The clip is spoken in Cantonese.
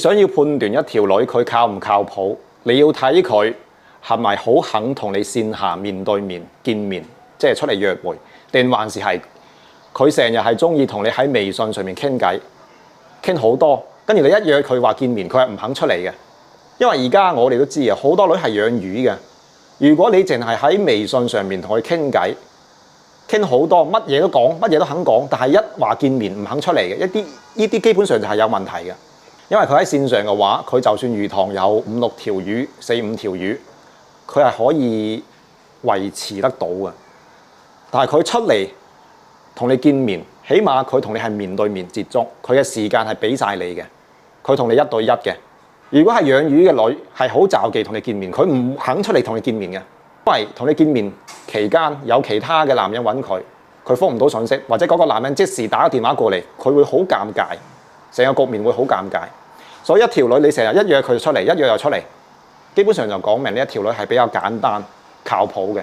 想要判斷一條女佢靠唔靠譜，你要睇佢係咪好肯同你線下面對面見面，即係出嚟約會，定還是係佢成日係中意同你喺微信上面傾偈，傾好多，跟住你一約佢話見面，佢係唔肯出嚟嘅。因為而家我哋都知啊，好多女係養魚嘅。如果你淨係喺微信上面同佢傾偈，傾好多，乜嘢都講，乜嘢都肯講，但係一話見面唔肯出嚟嘅，呢啲基本上就係有問題嘅。因為佢喺線上嘅話，佢就算魚塘有5、6條魚、4、5條魚，佢係可以維持得到嘅。但係佢出嚟同你見面，起碼佢同你係面對面接觸，佢嘅時間係俾晒你嘅，佢同你1對1嘅。如果係養魚嘅女，係好詐忌同你見面，佢唔肯出嚟同你見面嘅，因為同你見面期間有其他嘅男人揾佢，佢覆唔到信息，或者嗰個男人即時打個電話過嚟，佢會好尷尬，成個局面會好尷尬。所以一條女你成日一約佢出嚟，一約又出嚟，基本上就講明呢一條女係比較簡單靠譜嘅。